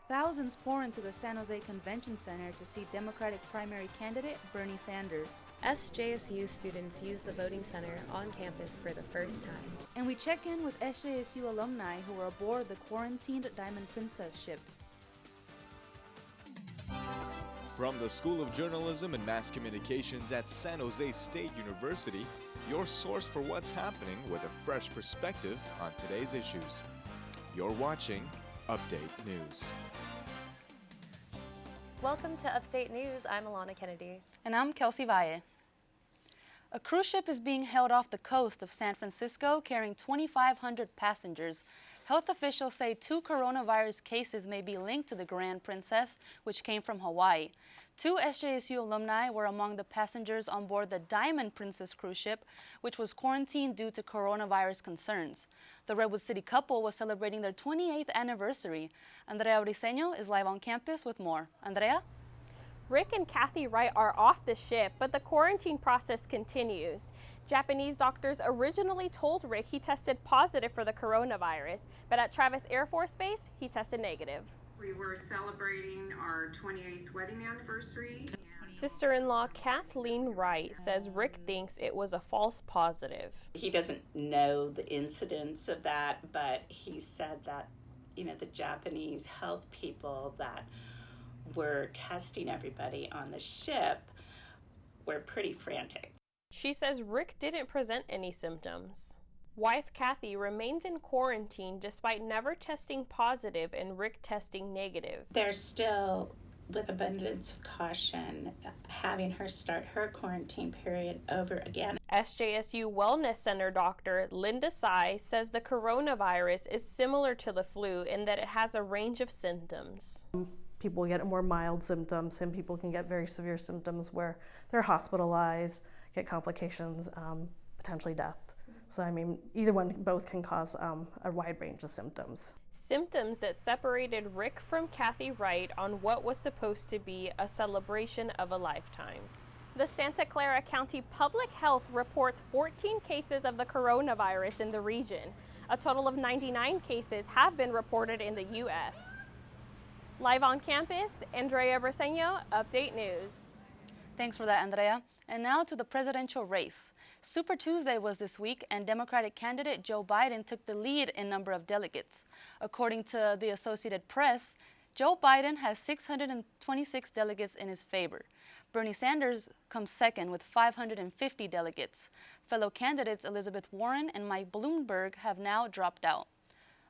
Thousands pour into the San Jose Convention Center to see Democratic primary candidate Bernie Sanders. SJSU students used the voting center on campus for the first time. And we check in with SJSU alumni who were aboard the quarantined Diamond Princess ship. From the School of Journalism and Mass Communications at San Jose State University, your source for what's happening with a fresh perspective on today's issues. You're watching Update News. Welcome to Update News. I'm Alana Kennedy. And I'm Kelsey Valle. A cruise ship is being held off the coast of San Francisco carrying 2,500 passengers. Health officials say 2 coronavirus cases may be linked to the Grand Princess, which came from Hawaii. 2 SJSU alumni were among the passengers on board the Diamond Princess cruise ship, which was quarantined due to coronavirus concerns. The Redwood City couple was celebrating their 28th anniversary. Andrea Briseño is live on campus with more. Andrea? Rick and Kathy Wright are off the ship, but the quarantine process continues. Japanese doctors originally told Rick he tested positive for the coronavirus, but at Travis Air Force Base, he tested negative. We were celebrating our 28th wedding anniversary. Sister-in-law Kathleen Wright says Rick thinks it was a false positive. He doesn't know the incidence of that, but he said that, the Japanese health people that were testing everybody on the ship were pretty frantic. She says Rick didn't present any symptoms. Wife Kathy remains in quarantine despite never testing positive and Rick testing negative. They're still, with abundance of caution, having her start her quarantine period over again. SJSU Wellness Center doctor Linda Tsai says the coronavirus is similar to the flu in that it has a range of symptoms. People get more mild symptoms, and people can get very severe symptoms where they're hospitalized, get complications, potentially death. So, either one, both can cause a wide range of symptoms. Symptoms that separated Rick from Kathy Wright on what was supposed to be a celebration of a lifetime. The Santa Clara County Public Health reports 14 cases of the coronavirus in the region. A total of 99 cases have been reported in the U.S. Live on campus, Andrea Briseño, Update News. Thanks for that, Andrea. And now to the presidential race. Super Tuesday was this week, and Democratic candidate Joe Biden took the lead in number of delegates. According to the Associated Press, Joe Biden has 626 delegates in his favor. Bernie Sanders comes second with 550 delegates. Fellow candidates Elizabeth Warren and Mike Bloomberg have now dropped out.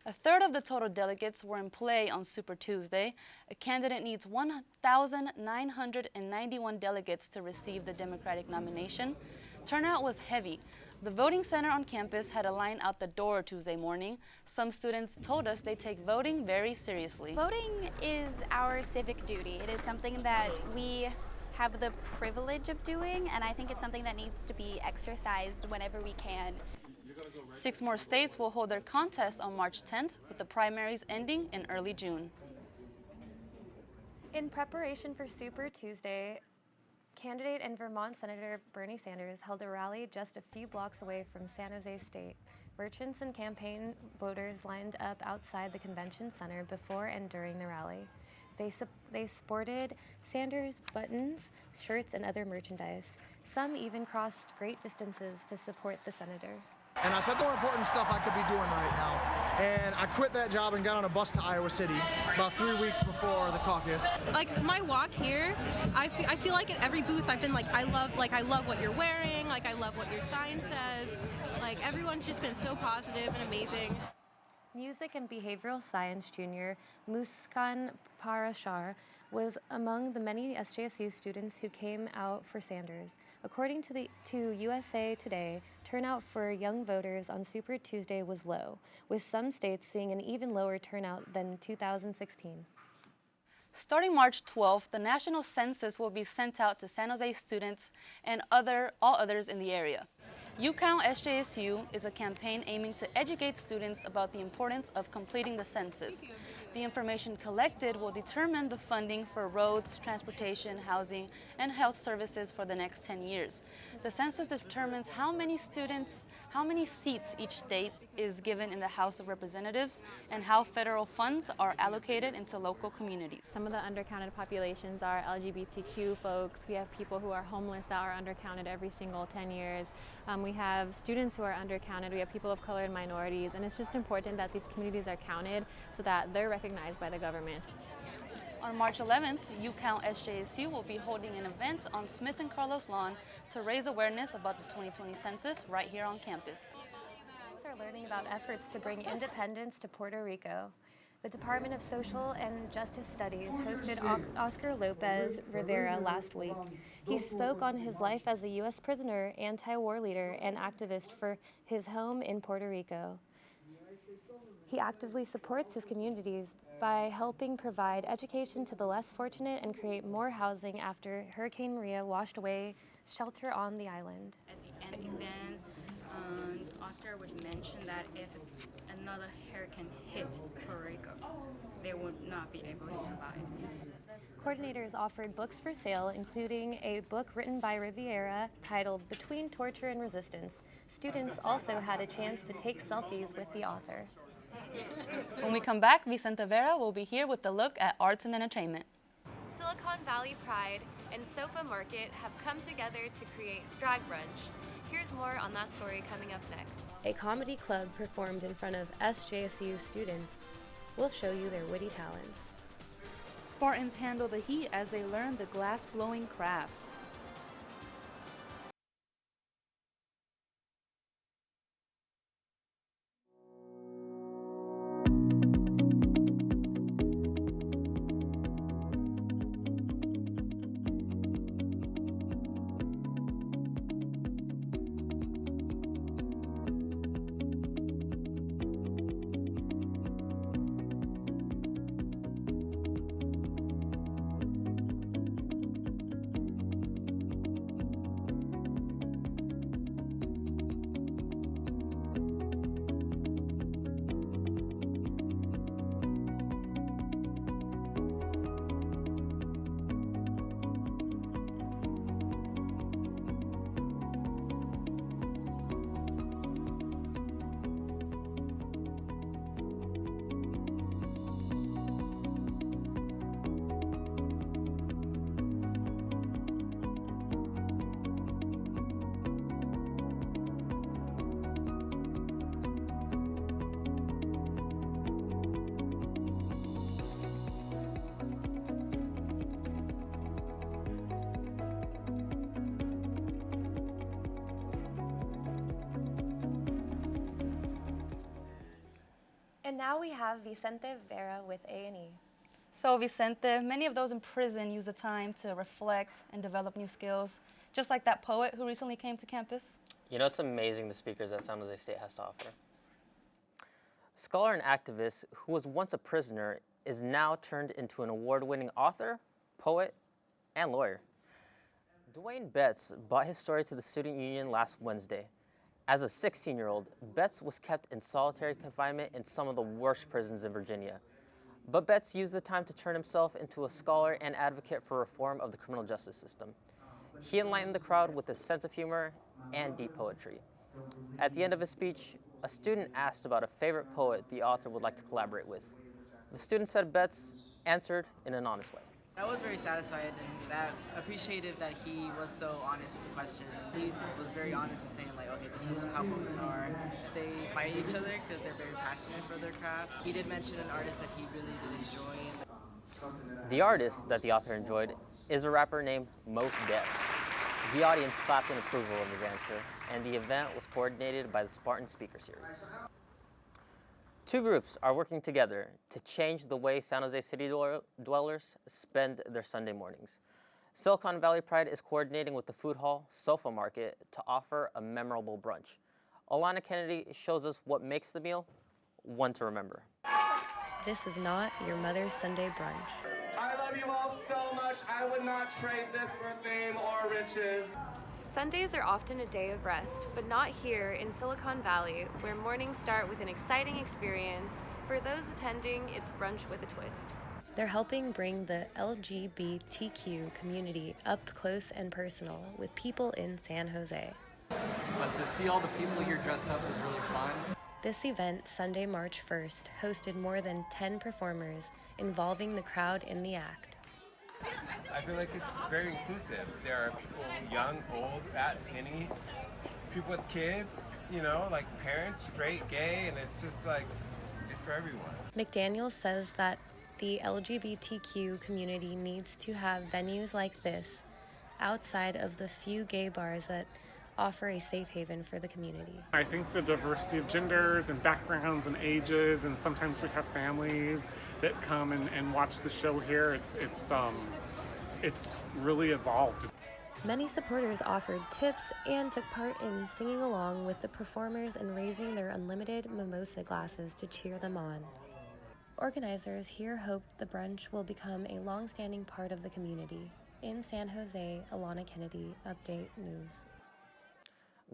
A third of the total delegates were in play on Super Tuesday. A candidate needs 1,991 delegates to receive the Democratic nomination. Turnout was heavy. The voting center on campus had a line out the door Tuesday morning. Some students told us they take voting very seriously. Voting is our civic duty. It is something that we have the privilege of doing, and I think it's something that needs to be exercised whenever we can. 6 more states will hold their contest on March 10th, with the primaries ending in early June. In preparation for Super Tuesday, candidate and Vermont Senator Bernie Sanders held a rally just a few blocks away from San Jose State. Merchants and campaign voters lined up outside the convention center before and during the rally. They sported Sanders buttons, shirts, and other merchandise. Some even crossed great distances to support the senator. And I said the more important stuff I could be doing right now. And I quit that job and got on a bus to Iowa City about 3 weeks before the caucus. Like my walk here, I feel like at every booth I've been I love what you're wearing, I love what your sign says. Everyone's just been so positive and amazing. Music and behavioral science junior Muskan Parashar was among the many SJSU students who came out for Sanders. According to USA Today, turnout for young voters on Super Tuesday was low, with some states seeing an even lower turnout than 2016. Starting March 12th, the national census will be sent out to San Jose students and all others in the area. YouCount SJSU is a campaign aiming to educate students about the importance of completing the census. The information collected will determine the funding for roads, transportation, housing, and health services for the next 10 years. the census determines how many seats each state is given in the House of Representatives and how federal funds are allocated into local communities. Some of the undercounted populations are LGBTQ folks. We have people who are homeless that are undercounted every single 10 years. We have students who are undercounted. We have people of color and minorities. And it's just important that these communities are counted so that they're recognized by the government. On March 11th, UCount SJSU will be holding an event on Smith and Carlos Lawn to raise awareness about the 2020 census right here on campus. Students are learning about efforts to bring independence to Puerto Rico. The Department of Social and Justice Studies hosted Oscar Lopez Rivera last week. He spoke on his life as a U.S. prisoner, anti-war leader, and activist for his home in Puerto Rico. He actively supports his communities by helping provide education to the less fortunate and create more housing after Hurricane Maria washed away shelter on the island. At the end of the event, Oscar was mentioned that if another hurricane hit Puerto Rico, they would not be able to survive. Coordinators offered books for sale, including a book written by Rivera titled Between Torture and Resistance. Students also had a chance to take selfies with the author. When we come back, Vicente Vera will be here with a look at arts and entertainment. Silicon Valley Pride and Sofa Market have come together to create Drag Brunch. Here's more on that story coming up next. A comedy club performed in front of SJSU students. We'll show you their witty talents. Spartans handle the heat as they learn the glass-blowing craft. And now we have Vicente Vera with A&E. So Vicente, many of those in prison use the time to reflect and develop new skills, just like that poet who recently came to campus. You know, it's amazing the speakers that San Jose State has to offer. Scholar and activist who was once a prisoner is now turned into an award-winning author, poet, and lawyer. Dwayne Betts brought his story to the Student Union last Wednesday. As a 16-year-old, Betts was kept in solitary confinement in some of the worst prisons in Virginia. But Betts used the time to turn himself into a scholar and advocate for reform of the criminal justice system. He enlightened the crowd with his sense of humor and deep poetry. At the end of his speech, a student asked about a favorite poet the author would like to collaborate with. The student said Betts answered in an honest way. I was very satisfied and that appreciated that he was so honest with the question. He was very honest in saying like, okay, this is how poets are. They fight each other because they're very passionate for their craft. He did mention an artist that he really did enjoy. The artist that the author enjoyed is a rapper named Mos Def. The audience clapped in approval of his answer, and the event was coordinated by the Spartan Speaker Series. Two groups are working together to change the way San Jose City dwellers spend their Sunday mornings. Silicon Valley Pride is coordinating with the food hall Sofa Market to offer a memorable brunch. Alana Kennedy shows us what makes the meal one to remember. This is not your mother's Sunday brunch. I love you all so much. I would not trade this for fame or riches. Sundays are often a day of rest, but not here in Silicon Valley, where mornings start with an exciting experience For those attending, it's brunch with a twist. They're helping bring the LGBTQ community up close and personal with people in San Jose. But to see all the people here dressed up is really fun. This event, Sunday, March 1st, hosted more than 10 performers involving the crowd in the act. I feel like it's very inclusive. There are people young, old, fat, skinny, people with kids, you know, like parents, straight, gay, and it's just like, it's for everyone. McDaniels says that the LGBTQ community needs to have venues like this outside of the few gay bars that offer a safe haven for the community. I think the diversity of genders and backgrounds and ages, and sometimes we have families that come and watch the show here. It's really evolved. Many supporters offered tips and took part in singing along with the performers and raising their unlimited mimosa glasses to cheer them on. Organizers here hope the brunch will become a long-standing part of the community. In San Jose, Alana Kennedy, Update News.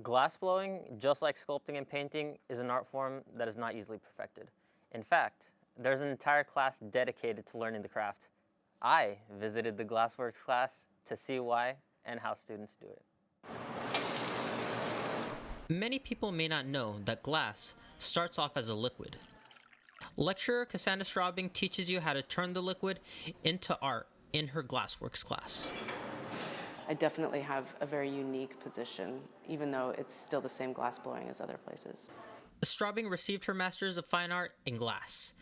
Glassblowing, just like sculpting and painting, is an art form that is not easily perfected. In fact, there's an entire class dedicated to learning the craft. I visited the Glassworks class to see why and how students do it. Many people may not know that glass starts off as a liquid. Lecturer Cassandra Straubing teaches you how to turn the liquid into art in her Glassworks class. I definitely have a very unique position, even though it's still the same glass blowing as other places. Straubing received her Master's of Fine Art in Glass.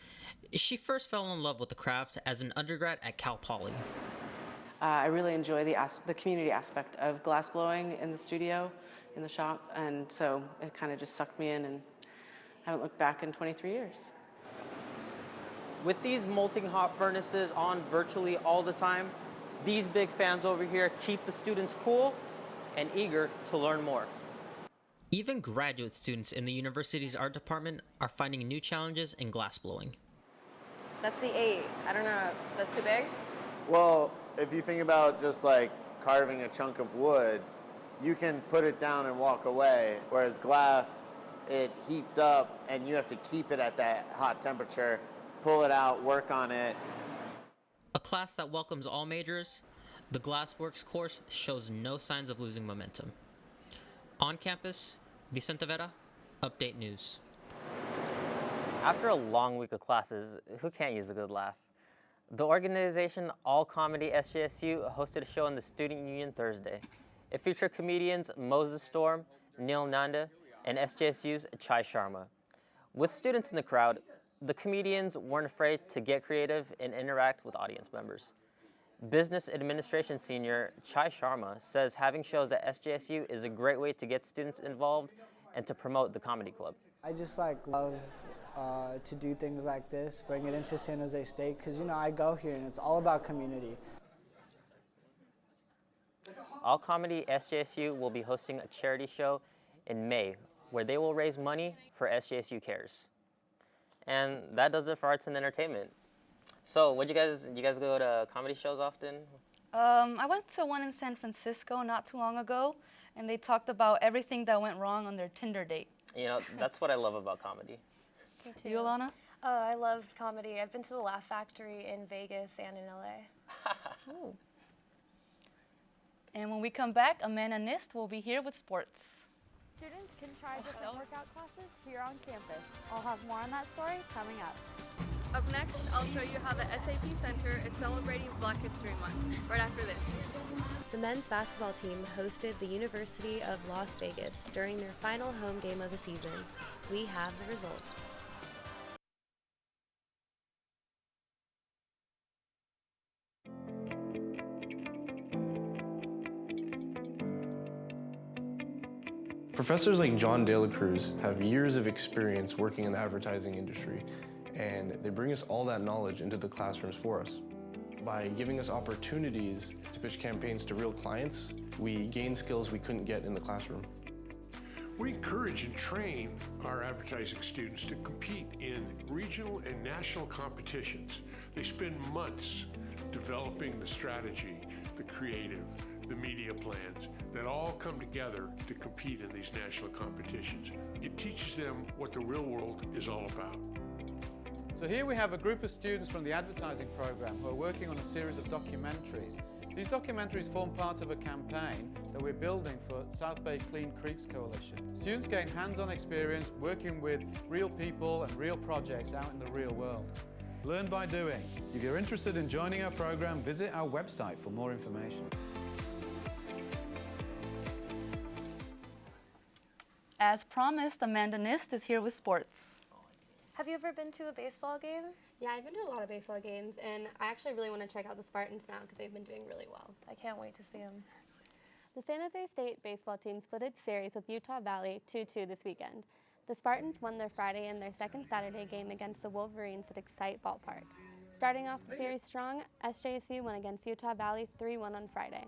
She first fell in love with the craft as an undergrad at Cal Poly. I really enjoy the community aspect of glass blowing in the studio, in the shop, and so it kind of just sucked me in, and I haven't looked back in 23 years. With these molting hot furnaces on virtually all the time, these big fans over here keep the students cool and eager to learn more. Even graduate students in the university's art department are finding new challenges in glassblowing. That's the 8. I don't know, that's too big? Well, if you think about just like carving a chunk of wood, you can put it down and walk away, whereas glass, it heats up and you have to keep it at that hot temperature, pull it out, work on it. A class that welcomes all majors, the Glassworks course shows no signs of losing momentum. On campus, Vicente Vera, Update News. After a long week of classes, who can't use a good laugh? The organization All Comedy SJSU hosted a show in the Student Union Thursday. It featured comedians Moses Storm, Neil Nanda, and SJSU's Chai Sharma. With students in the crowd, the comedians weren't afraid to get creative and interact with audience members. Business Administration senior Chai Sharma says having shows at SJSU is a great way to get students involved and to promote the comedy club. I just love to do things like this, bring it into San Jose State, because I go here and it's all about community. All Comedy SJSU will be hosting a charity show in May where they will raise money for SJSU Cares. And that does it for arts and entertainment. So, you guys go to comedy shows often? I went to one in San Francisco not too long ago, and they talked about everything that went wrong on their Tinder date. That's what I love about comedy. You, Alana? Oh, I love comedy. I've been to the Laugh Factory in Vegas and in LA. Ooh. And when we come back, Amanda Nist will be here with sports. Students can try different workout classes here on campus. I'll have more on that story coming up. Up next, I'll show you how the SAP Center is celebrating Black History Month, right after this. The men's basketball team hosted the University of Las Vegas during their final home game of the season. We have the results. Professors like John De La Cruz have years of experience working in the advertising industry, and they bring us all that knowledge into the classrooms for us. By giving us opportunities to pitch campaigns to real clients, we gain skills we couldn't get in the classroom. We encourage and train our advertising students to compete in regional and national competitions. They spend months developing the strategy, the creative, the media plans that all come together to compete in these national competitions. It teaches them what the real world is all about. So here we have a group of students from the advertising program who are working on a series of documentaries. These documentaries form part of a campaign that we're building for South Bay Clean Creeks Coalition. Students gain hands-on experience working with real people and real projects out in the real world. Learn by doing. If you're interested in joining our program, visit our website for more information. As promised, Amanda Nist is here with sports. Have you ever been to a baseball game? Yeah, I've been to a lot of baseball games, and I actually really want to check out the Spartans now because they've been doing really well. I can't wait to see them. The San Jose State baseball team split its series with Utah Valley 2-2 this weekend. The Spartans won their Friday and their second Saturday game against the Wolverines at Excite Ballpark. Starting off the series strong, SJSU won against Utah Valley 3-1 on Friday.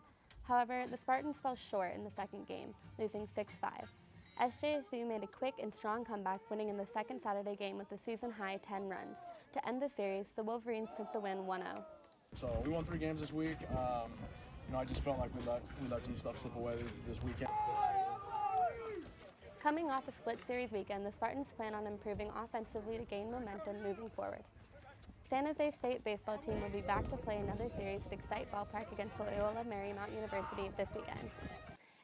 However, the Spartans fell short in the second game, losing 6-5. SJSU made a quick and strong comeback, winning in the second Saturday game with a season-high 10 runs. To end the series, the Wolverines took the win 1-0. So we won 3 games this week. I just felt like we let some stuff slip away this weekend. Coming off a split series weekend, the Spartans plan on improving offensively to gain momentum moving forward. San Jose State baseball team will be back to play another series at Excite Ballpark against Loyola Marymount University this weekend.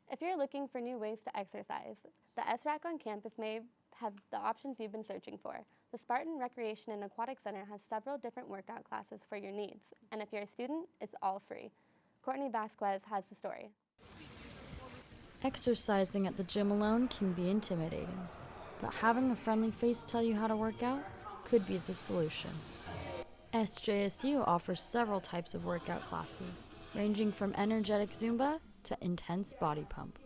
If you're looking for new ways to exercise, the SRAC on campus may have the options you've been searching for. The Spartan Recreation and Aquatic Center has several different workout classes for your needs, and if you're a student, it's all free. Courtney Vasquez has the story. Exercising at the gym alone can be intimidating, but having a friendly face tell you how to work out could be the solution. SJSU offers several types of workout classes, ranging from energetic Zumba to intense body pump.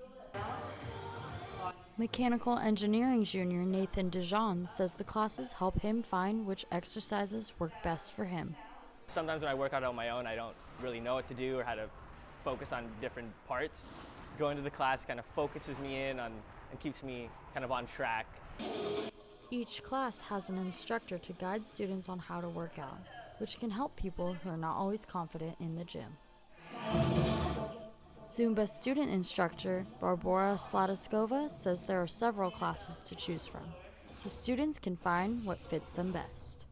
Mechanical engineering junior Nathan Dijon says the classes help him find which exercises work best for him. Sometimes when I work out on my own, I don't really know what to do or how to focus on different parts. Going to the class kind of focuses me in on and keeps me kind of on track. Each class has an instructor to guide students on how to work out, which can help people who are not always confident in the gym. Zumba student instructor Barbara Sladaskova says there are several classes to choose from, so students can find what fits them best.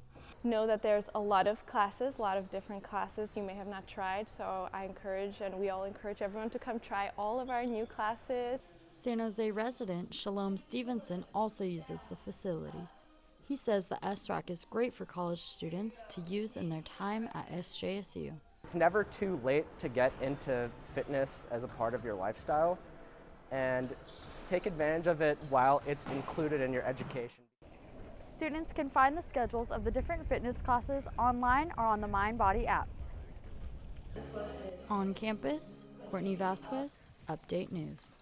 Know that there's a lot of classes, a lot of different classes you may have not tried, so I encourage, and we all encourage everyone to come try all of our new classes. San Jose resident Shalom Stevenson also uses the facilities. He says the SRAC is great for college students to use in their time at SJSU. It's never too late to get into fitness as a part of your lifestyle, and take advantage of it while it's included in your education. Students can find the schedules of the different fitness classes online or on the MindBody app. On campus, Courtney Vasquez, Update News.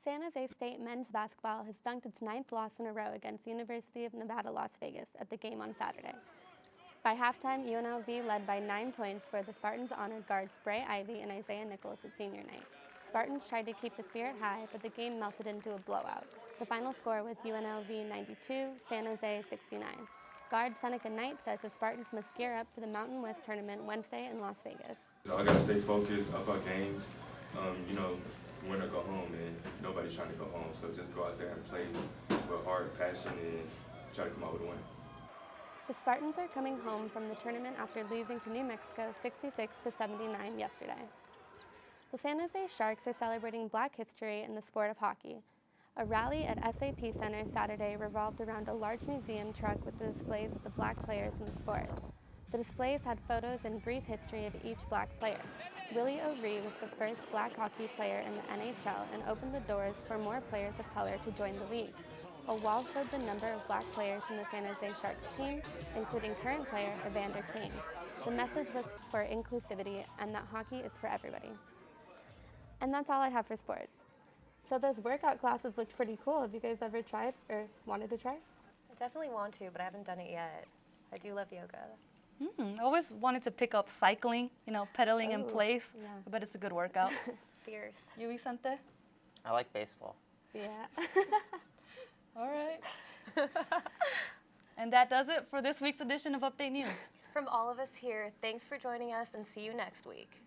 San Jose State men's basketball has dunked its 9th loss in a row against the University of Nevada, Las Vegas at the game on Saturday. By halftime, UNLV led by 9 points where the Spartans honored guards Bray Ivy and Isaiah Nicholas at senior night. Spartans tried to keep the spirit high, but the game melted into a blowout. The final score was UNLV 92, San Jose 69. Guard Seneca Knight says the Spartans must gear up for the Mountain West tournament Wednesday in Las Vegas. I got to stay focused, up our games, win or go home, and nobody's trying to go home. So just go out there and play with heart, passion, and try to come out with a win. The Spartans are coming home from the tournament after losing to New Mexico 66-79 yesterday. The San Jose Sharks are celebrating Black history in the sport of hockey. A rally at SAP Center Saturday revolved around a large museum truck with the displays of the Black players in the sport. The displays had photos and brief history of each Black player. Willie O'Ree was the first Black hockey player in the NHL and opened the doors for more players of color to join the league. A wall showed the number of Black players in the San Jose Sharks team, including current player Evander Kane. The message was for inclusivity and that hockey is for everybody. And that's all I have for sports. So those workout classes looked pretty cool. Have you guys ever tried or wanted to try? I definitely want to, but I haven't done it yet. I do love yoga. I always wanted to pick up cycling, pedaling in place. Yeah. I bet it's a good workout. Fierce. You, Vicente? I like baseball. Yeah. All right. And that does it for this week's edition of Update News. From all of us here, thanks for joining us and see you next week.